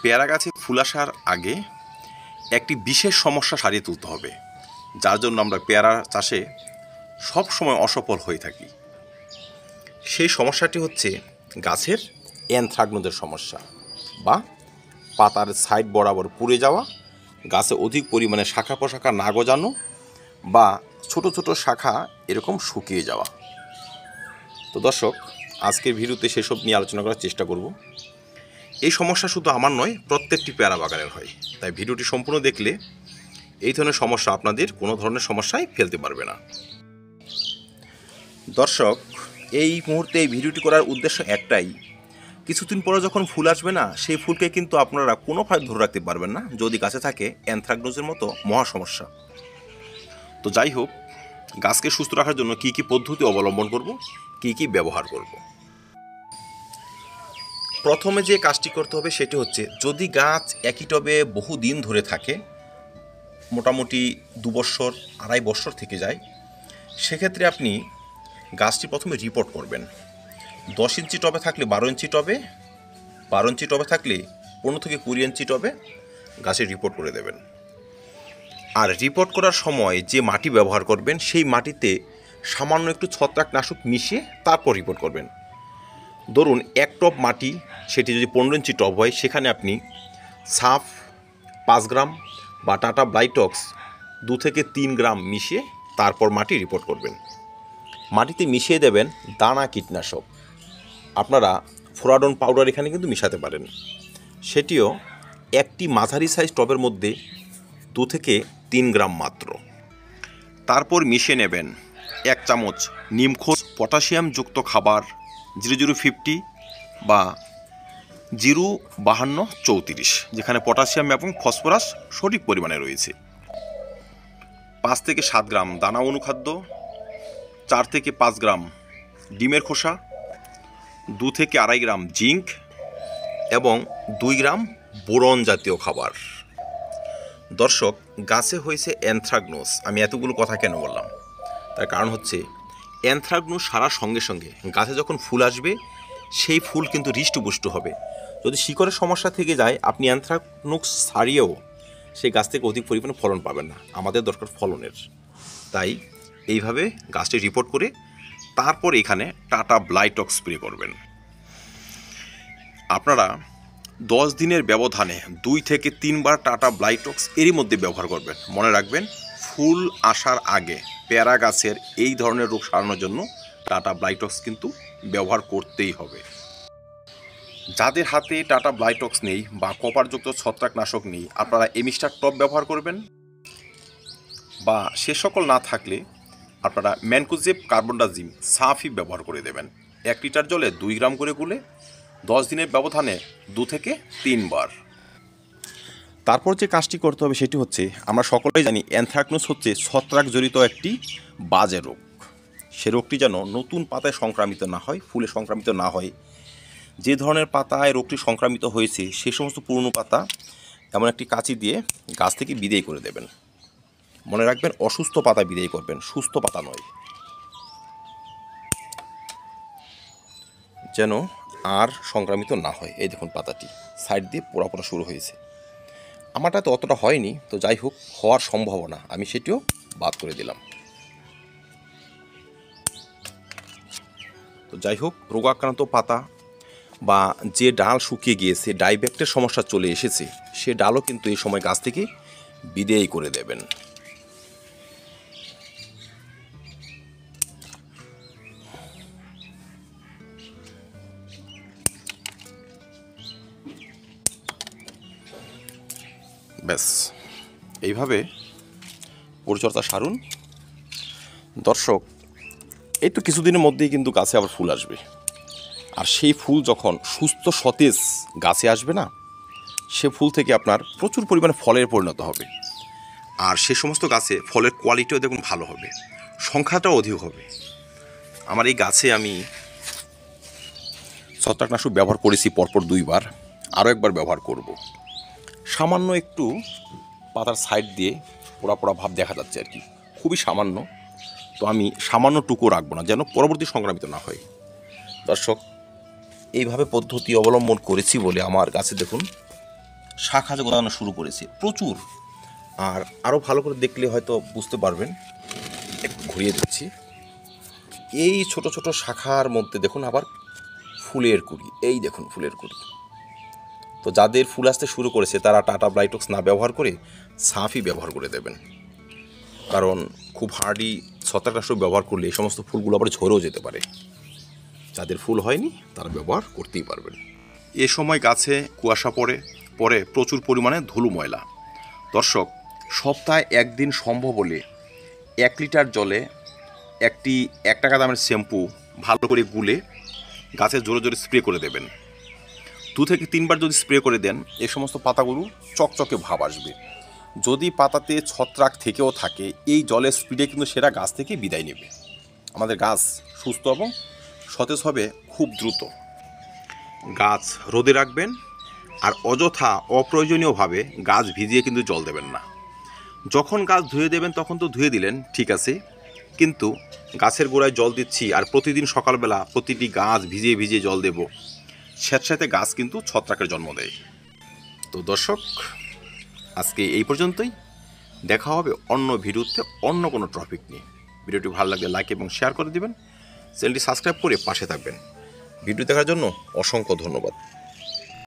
পেয়ারা গাছে ফুল আসার আগে একটি বিশেষ সমস্যা সারিয়ে তুলতে হবে, যার জন্য আমরা পেয়ারা চাষে সব সময় অসফল হয়ে থাকি। সেই সমস্যাটি হচ্ছে গাছের অ্যানথ্রাকনোজের সমস্যা বা পাতার সাইড বরাবর পুড়ে যাওয়া, গাছে অধিক পরিমাণে শাখা প্রশাখা না গজানো বা ছোট ছোট শাখা এরকম শুকিয়ে যাওয়া। তো দর্শক, আজকের ভিডিওতে সেসব নিয়ে আলোচনা করার চেষ্টা করব। এই সমস্যা শুধু আমার নয়, প্রত্যেকটি পেয়ারা বাগানের হয়। তাই ভিডিওটি সম্পূর্ণ দেখলে এই ধরনের সমস্যা আপনাদের কোনো ধরনের সমস্যায় ফেলতে পারবে না। দর্শক, এই মুহূর্তে এই ভিডিওটি করার উদ্দেশ্য একটাই, কিছুদিন পরে যখন ফুল আসবে না, সেই ফুলকে কিন্তু আপনারা কোনোভাবে ধরে রাখতে পারবেন না যদি গাছে থাকে অ্যানথ্রাকনোজের মতো মহা সমস্যা। তো যাই হোক, গাছকে সুস্থ রাখার জন্য কী কী পদ্ধতি অবলম্বন করব, কী কী ব্যবহার করব। প্রথমে যে কাজটি করতে হবে সেটি হচ্ছে, যদি গাছ একই টবে বহুদিন ধরে থাকে, মোটামুটি 2 বছর 2.5 বছর থেকে যায়, সেক্ষেত্রে আপনি গাছটি প্রথমে রিপোর্ট করবেন। 10 ইঞ্চি টবে থাকলে 12 ইঞ্চি টবে, 12 ইঞ্চি টবে থাকলে 15 থেকে 20 ইঞ্চি টবে গাছের রিপোর্ট করে দেবেন। আর রিপোর্ট করার সময় যে মাটি ব্যবহার করবেন, সেই মাটিতে সামান্য একটু ছত্রাকনাশক মিশিয়ে তারপর রিপোর্ট করবেন। ধরুন 1 টব মাটি, সেটি যদি 15 ইঞ্চি টব হয়, সেখানে আপনি সাফ 5 গ্রাম বা টাটা ব্লাইটক্স 2 থেকে 3 গ্রাম মিশিয়ে তারপর মাটি রিপোর্ট করবেন। মাটিতে মিশিয়ে দেবেন দানা কীটনাশক। আপনারা ফোরাডন পাউডার এখানে কিন্তু মিশাতে পারেন। সেটিও একটি মাঝারি সাইজ টবের মধ্যে 2 থেকে 3 গ্রাম মাত্র। তারপর মিশিয়ে নেবেন 1 চামচ নিমখোল পটাশিয়ামযুক্ত খাবার 0050 বা 05234, যেখানে পটাশিয়াম এবং ফসফরাস সঠিক পরিমাণে রয়েছে। 5 থেকে 7 গ্রাম দানা অনুখাদ্য, 4 থেকে 5 গ্রাম ডিমের খোসা, 2 থেকে 2.5 গ্রাম জিঙ্ক এবং 2 গ্রাম বোরন জাতীয় খাবার। দর্শক, গাছে হয়েছে অ্যানথ্রাকনোজ। আমি এতগুলো কথা কেন বললাম, তার কারণ হচ্ছে অ্যানথ্রাকনোজ সারার সঙ্গে সঙ্গে গাছে যখন ফুল আসবে, সেই ফুল কিন্তু হৃষ্টপুষ্ট হবে। যদি শিকড়ের সমস্যা থেকে যায়, আপনি অ্যানথ্রাকনোজ ছাড়িয়েও সেই গাছ থেকে অধিক পরিমাণে ফলন পাবেন না। আমাদের দরকার ফলনের। তাই এইভাবে গাছটি রিপোর্ট করে তারপর এখানে টাটা ব্লাইটক্স স্প্রে করবেন। আপনারা 10 দিনের ব্যবধানে 2 থেকে 3 বার টাটা ব্লাইটক্স এরই মধ্যে ব্যবহার করবেন। মনে রাখবেন, ফুল আসার আগে পেয়ারা গাছের এই ধরনের রোগ সারানোর জন্য টাটা ব্লাইটক্স কিন্তু ব্যবহার করতেই হবে। যাদের হাতে টাটা ব্লাইটক্স নেই বা কপারযুক্ত ছত্রাকনাশক নেই, আপনারা এমিস্টার টপ ব্যবহার করবেন, বা সে সকল না থাকলে আপনারা ম্যানকোজেব কার্বনডাজিম সাফি ব্যবহার করে দেবেন। 1 লিটার জলে 2 গ্রাম করে গুলে 10 দিনের ব্যবধানে 2 থেকে 3 বার। তারপর যে কাজটি করতে হবে সেটি হচ্ছে, আমরা সকলেই জানি অ্যানথ্রাকনোজ হচ্ছে ছত্রাক জড়িত একটি বাজে রোগ। সে রোগটি যেন নতুন পাতায় সংক্রামিত না হয়, ফুলে সংক্রামিত না হয়। যে ধরনের পাতায় রোগটি সংক্রামিত হয়েছে, সে সমস্ত পুরনো পাতা এমন একটি কাঁচি দিয়ে গাছ থেকে বিদায় করে দেবেন। মনে রাখবেন, অসুস্থ পাতা বিদায় করবেন, সুস্থ পাতা নয়, যেন আর সংক্রামিত না হয়। এই দেখুন, পাতাটি সাইড দিয়ে পোড়া পোড়া শুরু হয়েছে। আমারটা তো অতটা হয়নি, তো যাই হোক, হওয়ার সম্ভাবনা আমি সেটিও বাদ করে দিলাম। তো যাই হোক, রোগাক্রান্ত পাতা বা যে ডাল শুকিয়ে গিয়েছে, ডাইব্যাক্টের সমস্যা চলে এসেছে, সে ডালও কিন্তু এই সময় গাছ থেকে বিদেয় করে দেবেন। ব্যাস, এইভাবে পরিচর্যা সারুন। দর্শক, এই তো কিছুদিনের মধ্যেই কিন্তু গাছে আবার ফুল আসবে। আর সেই ফুল যখন সুস্থ সতেজ গাছে আসবে না, সে ফুল থেকে আপনার প্রচুর পরিমাণে ফলের পরিণত হবে। আর সে সমস্ত গাছে ফলের কোয়ালিটিও দেখুন ভালো হবে, সংখ্যাটাও অধিক হবে। আমার এই গাছে আমি ছত্রাকনাশক ব্যবহার করেছি পরপর 2 বার, আরও একবার ব্যবহার করব। সামান্য একটু পাতার সাইড দিয়ে পোড়া পোড়া ভাব দেখা যাচ্ছে আর কি, খুবই সামান্য। তো আমি সামান্য টুকু রাখবো না, যেন পরবর্তী সংক্রামিত না হয়। দর্শক, এইভাবে পদ্ধতি অবলম্বন করেছি বলে আমার গাছে দেখুন শাখা যে গজানো শুরু করেছে প্রচুর। আর আরও ভালো করে দেখলে হয়তো বুঝতে পারবেন, একটু ঘুরিয়ে দিচ্ছি। এই ছোট ছোট শাখার মধ্যে দেখুন আবার ফুলের কুড়ি, এই দেখুন ফুলের কুড়ি। তো যাদের ফুল আসতে শুরু করেছে তারা টাটা ব্রাইটক্স না ব্যবহার করে সাফি ব্যবহার করে দেবেন, কারণ খুব হার্ডি ছত্রাকনাশক ব্যবহার করলে এই সমস্ত ফুলগুলো আবার ঝরেও যেতে পারে। যাদের ফুল হয়নি তারা ব্যবহার করতেই পারবেন। এ সময় গাছে কুয়াশা পরে প্রচুর পরিমাণে ধুলো ময়লা। দর্শক, সপ্তাহে একদিন সম্ভব হলে 1 লিটার জলে 1 টাকা দামের শ্যাম্পু ভালো করে গুলে গাছে জোরে জোরে স্প্রে করে দেবেন। 2 থেকে 3 বার যদি স্প্রে করে দেন এই সমস্ত পাতাগুলো চকচকে ভাব আসবে। যদি পাতাতে ছত্রাক থেকেও থাকে এই জলের স্পিডে কিন্তু সেটা গাছ থেকে বিদায় নেবে। আমাদের গাছ সুস্থ এবং সতেজ হবে খুব দ্রুত। গাছ রোদে রাখবেন, আর অযথা অপ্রয়োজনীয়ভাবে গাছ ভিজিয়ে কিন্তু জল দেবেন না। যখন গাছ ধুয়ে দেবেন তখন তো ধুয়ে দিলেন, ঠিক আছে, কিন্তু গাছের গোড়ায় জল দিচ্ছি আর প্রতিদিন সকালবেলা প্রতিটি গাছ ভিজিয়ে ভিজিয়ে জল দেব, স্যাঁতস্যাঁতে গাছ কিন্তু ছত্রাকের জন্ম দেয়। তো দর্শক, আজকে এই পর্যন্তই। দেখা হবে অন্য ভিডিওতে অন্য কোনো টপিক নিয়ে। ভিডিওটি ভালো লাগলে লাইক এবং শেয়ার করে দিবেন, চ্যানেলটি সাবস্ক্রাইব করে পাশে থাকবেন। ভিডিও দেখার জন্য অসংখ্য ধন্যবাদ।